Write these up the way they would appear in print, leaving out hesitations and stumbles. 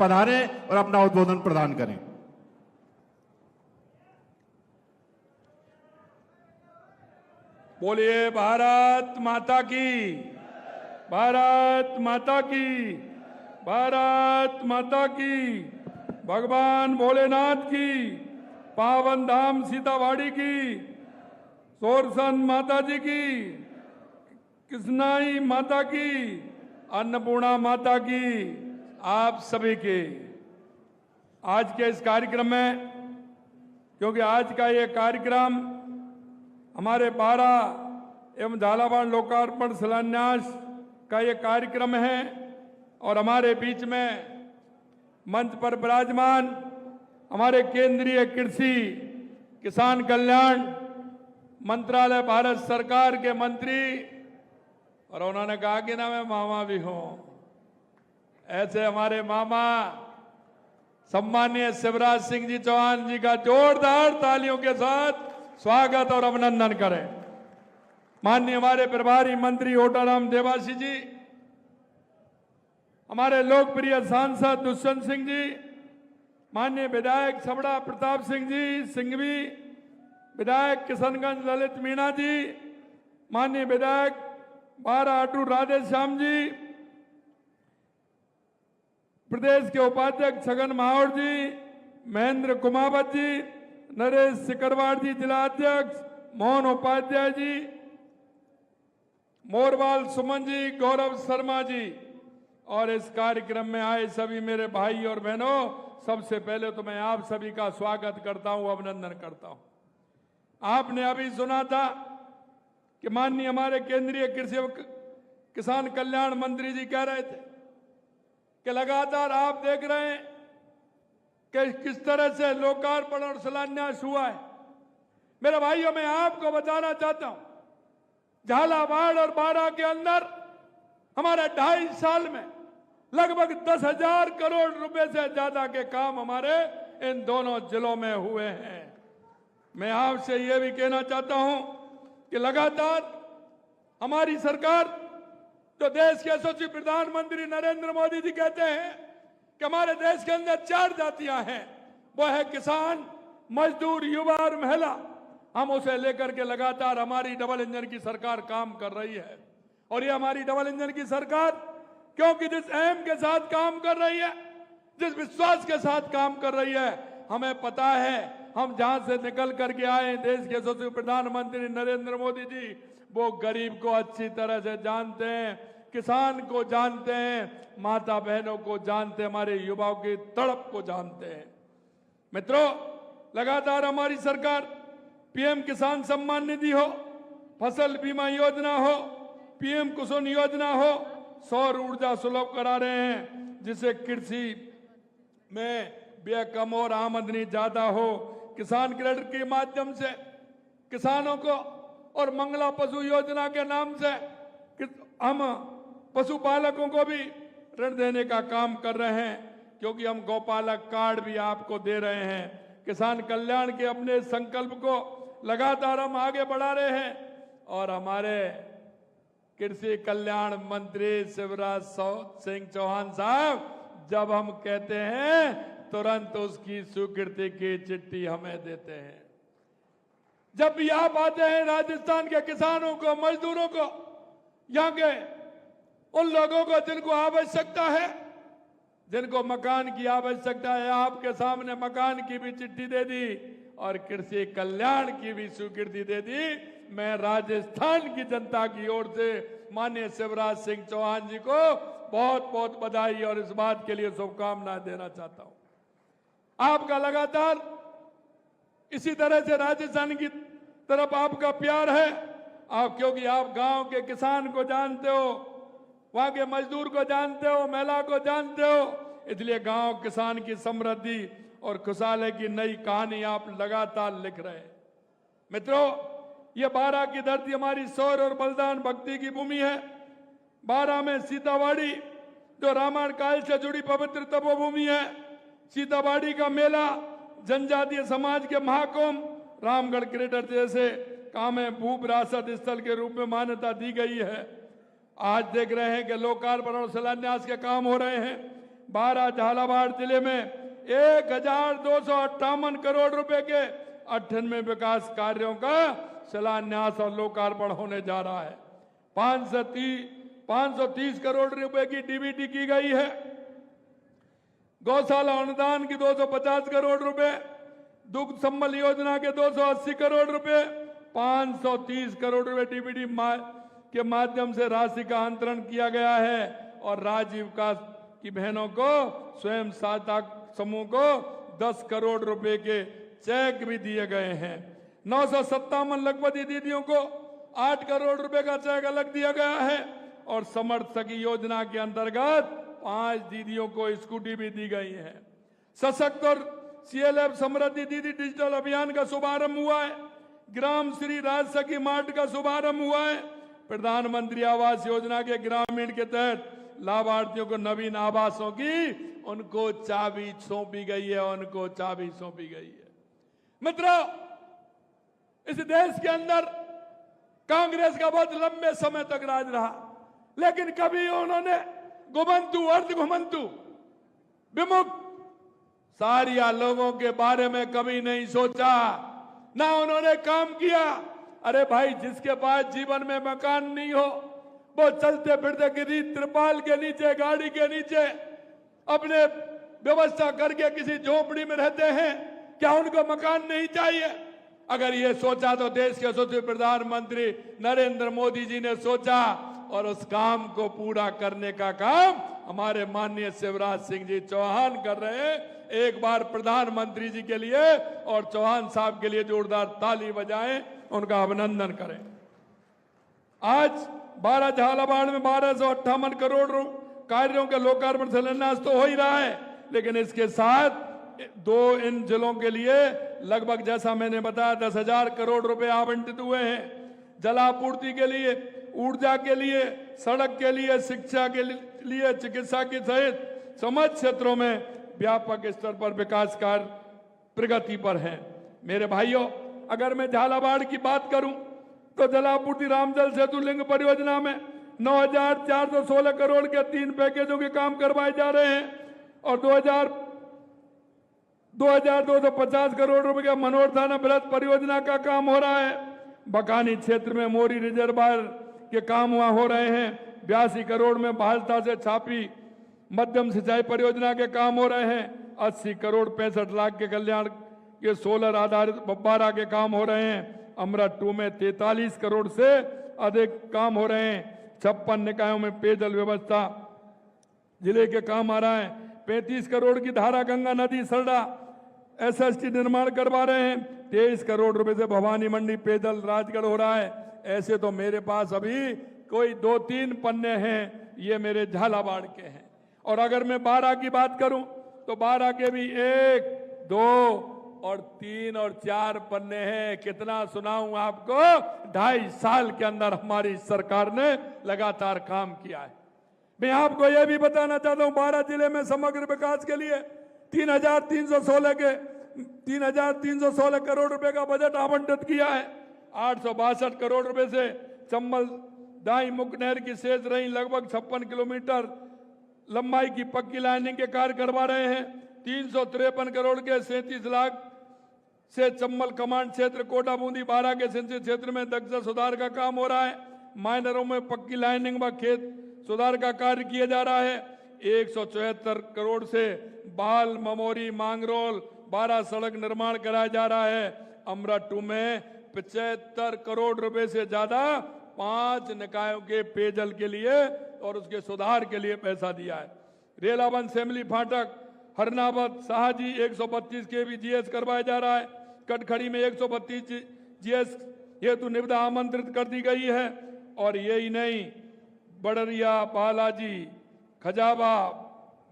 पधारें और अपना उद्बोधन प्रदान करें। बोलिए भारत माता की, भारत माता की, भारत माता की। भगवान भोलेनाथ की, पावन धाम सीतावाड़ी की, सोरसन माता जी की, कृष्णाई माता की, अन्नपूर्णा माता की, आप सभी के आज के इस कार्यक्रम में, क्योंकि आज का ये कार्यक्रम हमारे 12 एवं झालावाड़ लोकार्पण शिलान्यास का ये कार्यक्रम है और हमारे बीच में मंच पर विराजमान हमारे केंद्रीय कृषि किसान कल्याण मंत्रालय भारत सरकार के मंत्री, और उन्होंने कहा कि ना मैं मामा भी हूं, ऐसे हमारे मामा सम्मानीय शिवराज सिंह जी चौहान जी का जोरदार तालियों के साथ स्वागत और अभिनंदन करें। माननीय हमारे प्रभारी मंत्री ओटाराम देवासी जी, हमारे लोकप्रिय सांसद दुष्यंत सिंह जी, माननीय विधायक छबड़ा प्रताप सिंह जी सिंघवी, विधायक किशनगंज ललित मीणा जी, माननीय विधायक बारा अटूर राधे श्याम जी, प्रदेश के उपाध्यक्ष छगन माहौर जी, महेंद्र कुमावत जी, नरेश सिकरवार जी जिला अध्यक्ष, मोहन उपाध्याय जी, मोरवाल सुमन जी, गौरव शर्मा जी, और इस कार्यक्रम में आए सभी मेरे भाई और बहनों, सबसे पहले तो मैं आप सभी का स्वागत करता हूं, अभिनंदन करता हूं। आपने अभी सुना था कि माननीय हमारे केंद्रीय कृषि एवं किसान कल्याण मंत्री जी कह रहे थे कि लगातार आप देख रहे हैं कि किस तरह से लोकार्पण और शिलान्यास हुआ है। मेरे भाइयों, मैं आपको बताना चाहता हूं, झालावाड़ और बारा के अंदर हमारे 2.5 साल में लगभग 10,000 करोड़ रुपए से ज्यादा के काम हमारे इन दोनों जिलों में हुए हैं। मैं आपसे यह भी कहना चाहता हूं कि लगातार हमारी सरकार, तो देश के यशस्वी प्रधानमंत्री नरेंद्र मोदी जी कहते हैं कि हमारे देश के अंदर 4 जातियां हैं, वो है किसान, मजदूर, युवा और महिला। हम उसे लेकर के लगातार हमारी डबल इंजन की सरकार काम कर रही है। और ये हमारी डबल इंजन की सरकार, क्योंकि जिस अहम के साथ काम कर रही है, जिस विश्वास के साथ काम कर रही है, हमें पता है हम जहां से निकल करके आए, देश के यशस्वी प्रधानमंत्री नरेंद्र मोदी जी वो गरीब को अच्छी तरह से जानते हैं, किसान को जानते हैं, माता बहनों को जानते हैं, हमारे युवाओं की तड़प को जानते हैं। मित्रों, लगातार हमारी सरकार पीएम किसान सम्मान निधि हो, फसल बीमा योजना हो, पीएम कुसुम योजना हो, सौर ऊर्जा सुलभ करा रहे हैं, जिससे कृषि में व्यय कम और आमदनी ज्यादा हो। किसान क्रेडिट के माध्यम से किसानों को और मंगला पशु योजना के नाम से हम पशुपालकों को भी ऋण देने का काम कर रहे हैं, क्योंकि हम गौपालक कार्ड भी आपको दे रहे हैं। किसान कल्याण के अपने संकल्प को लगातार हम आगे बढ़ा रहे हैं और हमारे कृषि कल्याण मंत्री शिवराज सिंह चौहान साहब जब हम कहते हैं तुरंत उसकी स्वीकृति की चिट्ठी हमें देते हैं। जब भी आप आते हैं राजस्थान के किसानों को, मजदूरों को, यहाँ के उन लोगों को जिनको आवश्यकता है, जिनको मकान की आवश्यकता है, आपके सामने मकान की भी चिट्ठी दे दी और कृषि कल्याण की भी स्वीकृति दे दी। मैं राजस्थान की जनता की ओर से माननीय शिवराज सिंह चौहान जी को बहुत बहुत बधाई और इस बात के लिए शुभकामनाएं देना चाहता हूं। आपका लगातार इसी तरह से राजस्थान की तरफ आपका प्यार है, क्योंकि आप गांव के किसान को जानते हो, वहां के मजदूर को जानते हो, महिला को जानते हो, इसलिए गांव किसान की समृद्धि और खुशहाली की नई कहानी आप लगातार लिख रहे हैं। मित्रों, ये बारा की धरती हमारी शौर्य और बलिदान भक्ति की भूमि है। बारा में सीतावाड़ी जो रामायण काल से जुड़ी पवित्र तपोभूमि है। सीतावाड़ी का मेला, जनजातीय समाज के महाकुंभ, रामगढ़ क्रेटर जैसे काम है भू विरासत स्थल के रूप में मान्यता दी गई है। आज देख रहे हैं कि लोकार्पण और शिलान्यास के काम हो रहे हैं। 12 झालावाड़ जिले में 1258 करोड़ रुपए के 98 विकास कार्यों का शिलान्यास और लोकार्पण होने जा रहा है। 530 करोड़ रुपए की डीबीटी की गई है। गौशाला अनुदान की 250 करोड़ रुपए, दुग्ध संबल योजना के 280 करोड़ रुपए, 530 करोड़ रुपए डीबीटी के माध्यम से राशि का अंतरण किया गया है और राज्य विकास की बहनों को, स्वयं सहायता समूह को 10 करोड़ रुपए के चेक भी दिए गए हैं। 957 लखपति दीदियों को 8 करोड़ रुपए का चेक अलग दिया गया है और समर्थ सखी योजना के अंतर्गत 5 दीदियों को स्कूटी भी दी गई है। सशक्त और CLF समृद्धि दीदी डिजिटल अभियान का शुभारंभ हुआ है। ग्राम श्री राज सखी मार्ट का शुभारंभ हुआ है। प्रधानमंत्री आवास योजना के ग्रामीण के तहत लाभार्थियों को नवीन आवासों की उनको चाबी सौंपी गई है, उनको चाबी सौंपी गई है। मित्रों, इस देश के अंदर कांग्रेस का बहुत लंबे समय तक राज रहा, लेकिन कभी उन्होंने घुमंतु, अर्ध घुमंतु, विमुख सारिया लोगों के बारे में कभी नहीं सोचा, ना उन्होंने काम किया। अरे भाई, जिसके पास जीवन में मकान नहीं हो, वो चलते फिरते किसी त्रिपाल के नीचे, गाड़ी के नीचे अपने व्यवस्था करके किसी झोपड़ी में रहते हैं, क्या उनको मकान नहीं चाहिए? अगर ये सोचा तो देश के यशस्वी प्रधानमंत्री नरेंद्र मोदी जी ने सोचा और उस काम को पूरा करने का काम हमारे माननीय शिवराज सिंह जी चौहान कर रहे हैं। एक बार प्रधानमंत्री जी के लिए और चौहान साहब के लिए जोरदार ताली बजाएं, उनका अभिनंदन करें। आज 12 झालावाड़ में 1258 करोड़ कार्यों के लोकार्पण शिलान्यास तो हो ही रहा है, लेकिन इसके साथ इन जिलों के लिए लगभग, जैसा मैंने बताया, 10,000 करोड़ रुपए आवंटित हुए हैं। जलापूर्ति के लिए, ऊर्जा के लिए, सड़क के लिए, शिक्षा के लिए, चिकित्सा के सहित समस्त क्षेत्रों में व्यापक स्तर पर विकास कार्य प्रगति पर हैं। मेरे भाइयों, अगर मैं झालावाड़ की बात करूं तो जलापूर्ति रामजल सेतु लिंक परियोजना में 9,416 करोड़ के 3 पैकेजों के काम करवाए जा रहे हैं और 2,250 करोड़ रुपए का मनोहर थाना बृहद परियोजना का काम हो रहा है। बकानी क्षेत्र में मोरी रिजर्वायर के काम वहां हो रहे हैं। 82 करोड़ में भालता से छापी मध्यम सिंचाई परियोजना के काम हो रहे हैं। 80 करोड़ 65 लाख के कल्याण के सोलर आधारित फव्वारा के काम हो रहे हैं। अमृत 2 में 43 करोड़ से अधिक काम हो रहे हैं। 56 निकायों में पेयजल व्यवस्था जिले के काम आ रहा है। 35 करोड़ की धारा गंगा नदी सरडा SST निर्माण करवा रहे हैं। 23 करोड़ रुपए से भवानी मंडी पेयजल राजगढ़ हो रहा है। ऐसे तो मेरे पास अभी कोई 2-3 पन्ने हैं, ये मेरे झालावाड़ के हैं। और अगर मैं 12 की बात करूं तो 12 के भी 1, 2 और 3 और 4 पन्ने हैं। कितना सुनाऊं आपको? 2.5 साल के अंदर हमारी सरकार ने लगातार काम किया है। मैं आपको यह भी बताना चाहता हूं, 12 जिले में समग्र विकास के लिए 3,316 करोड़ रुपए का बजट आवंटित किया है। 862 करोड़ रुपए से चंबल दाई मुख नहर की शेष रही लगभग 56 किलोमीटर लंबाई की पक्की लाइनिंग के कार्य करवा रहे हैं। 353 करोड़ के 37 लाख से चंबल कमांड क्षेत्र कोटा बूंदी 12 के सिंचाई क्षेत्र में दक्षता सुधार का काम हो रहा है। माइनरों में पक्की लाइनिंग व खेत सुधार का कार्य किया जा रहा है। 174 करोड़ से बाल ममोरी मांगरोल 12 सड़क निर्माण कराया जा रहा है। अमृत 2 में 75 करोड़ रुपए से ज्यादा 5 निकायों के पेयजल के लिए और उसके सुधार के लिए पैसा दिया है। रेलावन सेमली फाटक हरनावत शाहजी 132 kV GS करवाया जा रहा है। कटखड़ी में 132 GS हेतु निविदा आमंत्रित कर दी गई है। और यही नहीं, बड़रिया, बालाजी, खजाबा,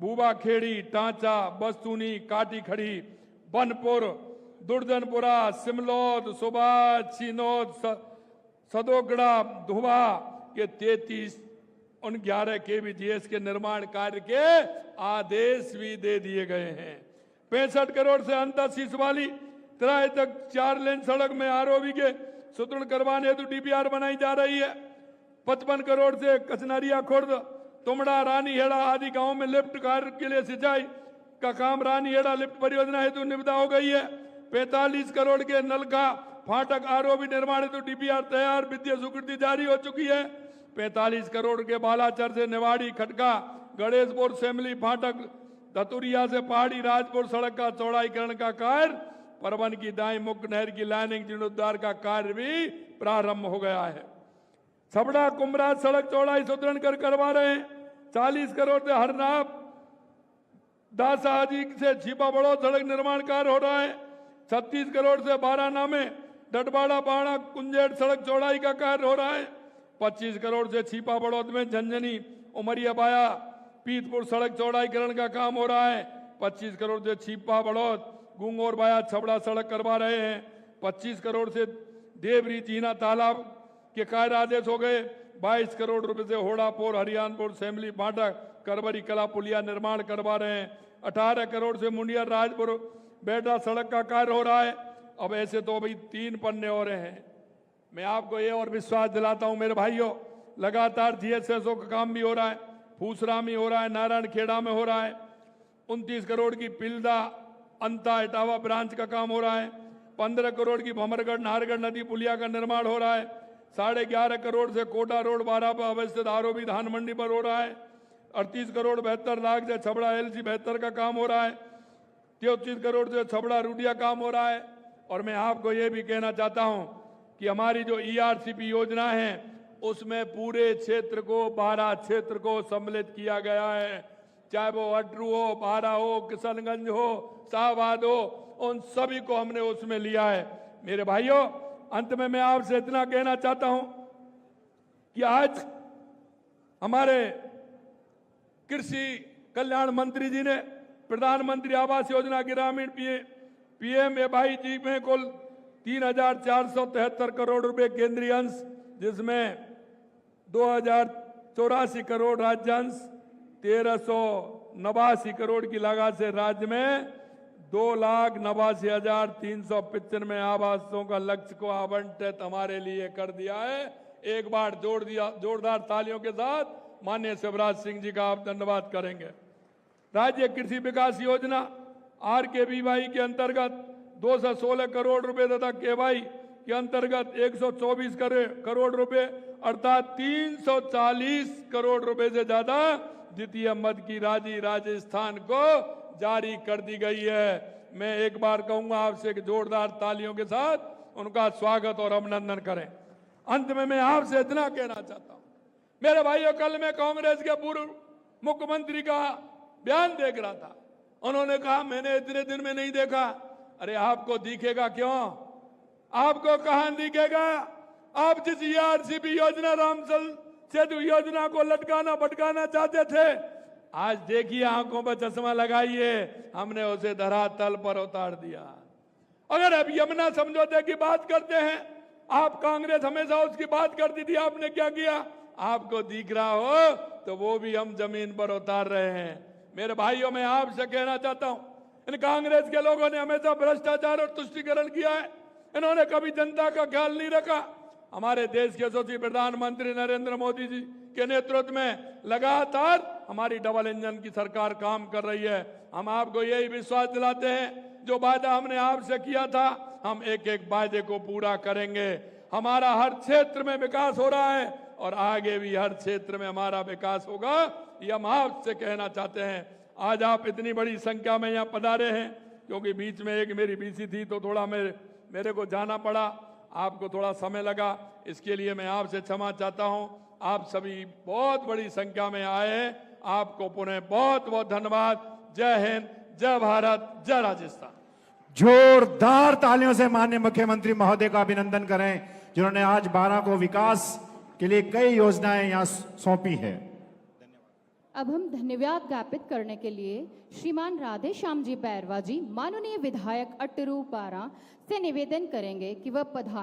बूबाखेड़ी, टांचा, बस्तूनी, काटी खड़ी, बनपुर, दुर्जनपुरा, सिमलौद, सुबाज, चिनौद, सदोगड़ा, धुबा के 33 उन 11 kV GS के निर्माण कार्य के आदेश भी दे दिए गए हैं। 65 करोड़ से अंतर सीसवाली तराई तक 4 लेन सड़क में ROV के सुदृढ़ करवाने हेतु DPR बनाई जा रही है। 55 करोड़ से कचनरिया खुर्द तुमड़ा, रानीहेड़ा आदि गांव में लिफ्ट कार्य के लिए सिंचाई का काम रानीहेड़ा लिफ्ट परियोजना हेतु निविदा हो गई है। 45 करोड़ के नलका फाटक आरओबी निर्माण हेतु डीपीआर तैयार, वित्तीय स्वीकृति जारी हो चुकी है। 45 करोड़ के बालाचर से निवाड़ी खटका गणेशपुर सेमली फाटक धतुरिया से पहाड़ी राजपुर सड़क का चौड़ाईकरण का कार्य, परवन की दाई मुख्य नहर की लाइनिंग जीर्णोद्धार का कार्य भी प्रारंभ हो गया है। छबड़ा कुमरा सड़क चौड़ाई सुदृढ़ करवा रहे हैं। 40 करोड़ से हरनाप दासाजी से छिपा बड़ो सड़क निर्माण कार्य हो रहा है। 36 करोड़ से बाराना में डटवाड़ा बाणा कुंजेट सड़क चौड़ाई का कार्य हो रहा है। 25 करोड़ से छिपा बड़ौद में झंझनी उमरिया बाया पीतपुर सड़क चौड़ाईकरण का काम हो रहा है। 25 करोड़ से छिपा बड़ौद गुंगोर बाया छबड़ा सड़क करवा रहे हैं। 25 करोड़ से देवरी चीना तालाब के कार्य आदेश हो गए। 22 करोड़ रुपए से होड़ापुर हरियाणपुर सेमली फाटक करवरी कला पुलिया निर्माण करवा रहे हैं। 18 करोड़ से मुंडिया राजपुर बेटा सड़क का कार्य हो रहा है। अब ऐसे तो अभी 3 पन्ने हो रहे हैं। मैं आपको ये और विश्वास दिलाता हूं मेरे भाइयों, लगातार जीएसएसओ का काम भी हो रहा है, फूसरा में हो रहा है, नारायण खेड़ा में हो रहा है। 29 करोड़ की पिल्दा अंता इटावा ब्रांच का काम हो रहा है। 15 करोड़ की भमरगढ़ नाहरगढ़ नदी पुलिया का निर्माण हो रहा है। 11.5 करोड़ से कोटा रोड 12 पर अवस्थित आरओबी धान मंडी पर हो रहा है। 38 करोड़ 72 लाख से छबड़ा एलसी 72 का काम हो रहा है। 33 करोड़ से छबड़ा रूडिया काम हो रहा है। और मैं आपको ये भी कहना चाहता हूं कि हमारी जो ईआरसीपी योजना है उसमें पूरे क्षेत्र को 12 क्षेत्र को सम्मिलित किया गया है, चाहे वो अटरू हो, बारा हो, किशनगंज हो, शाहबाद हो, उन सभी को हमने उसमें लिया है। मेरे भाइयों, अंत में मैं आपसे इतना कहना चाहता हूं कि आज हमारे कृषि कल्याण मंत्री जी ने प्रधानमंत्री आवास योजना ग्रामीण PMAY में कुल 3,473 करोड़ रुपए केंद्रीय अंश, जिसमें 2,084 करोड़ राज्य अंश, 1,389 करोड़ की लागत से राज्य में 2,89,395 आवासों का लक्ष्य को आवंटित हमारे लिए कर दिया है। एक बार जोरदार तालियों के साथ माननीय शिवराज सिंह जी का आप धन्यवाद करेंगे। राज्य कृषि विकास योजना RKBY के अंतर्गत 216 करोड़ रुपए तथा KY के अंतर्गत 124 करोड़ रुपए अर्थात 340 करोड़ रुपए से ज्यादा द्वितीय मद की राशि राजस्थान को जारी कर दी गई है। मैं एक बार कहूंगा आपसे कि जोरदार तालियों के साथ उनका स्वागत और अभिनंदन करें। अंत में मैं आपसे इतना कहना चाहता हूं मेरे भाइयों, कल मैं कांग्रेस के पूर्व मुख्यमंत्री का बयान देख रहा था। उन्होंने कहा मैंने इतने दिन में नहीं देखा। अरे आपको दिखेगा क्यों? आपको कहां दिखेगा? आप जिस ईआरसीपी योजना रामसल सेतु योजना को लटकाना भटकाना चाहते थे, आज देखिए आंखों पर चश्मा लगाइए, हमने उसे धरातल पर उतार दिया। अगर अब यमुना समझौते की बात करते हैं, आप कांग्रेस हमेशा उसकी बात करती थी, आपने क्या किया? आपको दिख रहा हो तो वो भी हम जमीन पर उतार रहे हैं। मेरे भाइयों, मैं आपसे कहना चाहता हूं, इन कांग्रेस के लोगों ने हमेशा भ्रष्टाचार और तुष्टीकरण किया है। इन्होंने कभी जनता का ख्याल नहीं रखा। हमारे देश के यशस्वी प्रधानमंत्री नरेंद्र मोदी जी के नेतृत्व में लगातार हमारी डबल इंजन की सरकार काम कर रही है। हम आपको यही विश्वास दिलाते हैं, जो वादा हमने आपसे किया था, हम एक एक वादे को पूरा करेंगे। हमारा हर क्षेत्र में विकास हो रहा है और आगे भी हर क्षेत्र में हमारा विकास होगा, ये हम आपसे कहना चाहते हैं। आज आप इतनी बड़ी संख्या में यहाँ पधारे हैं, क्योंकि बीच में एक मेरी बीसी थी तो थोड़ा मेरे को जाना पड़ा, आपको थोड़ा समय लगा, इसके लिए मैं आपसे क्षमा चाहता हूं। आप सभी बहुत बड़ी संख्या में आए हैं, आपको पुनः बहुत बहुत धन्यवाद। जय हिंद, जय भारत, जय राजस्थान। जोरदार तालियों से माननीय मुख्यमंत्री महोदय का अभिनंदन करें, जिन्होंने आज 12 को विकास के लिए कई योजनाएं यहाँ सौंपी है। अब हम धन्यवाद ज्ञापित करने के लिए श्रीमान राधे श्याम जी बैरवा जी, माननीय विधायक अटरू पारा से निवेदन करेंगे कि वह पधारें।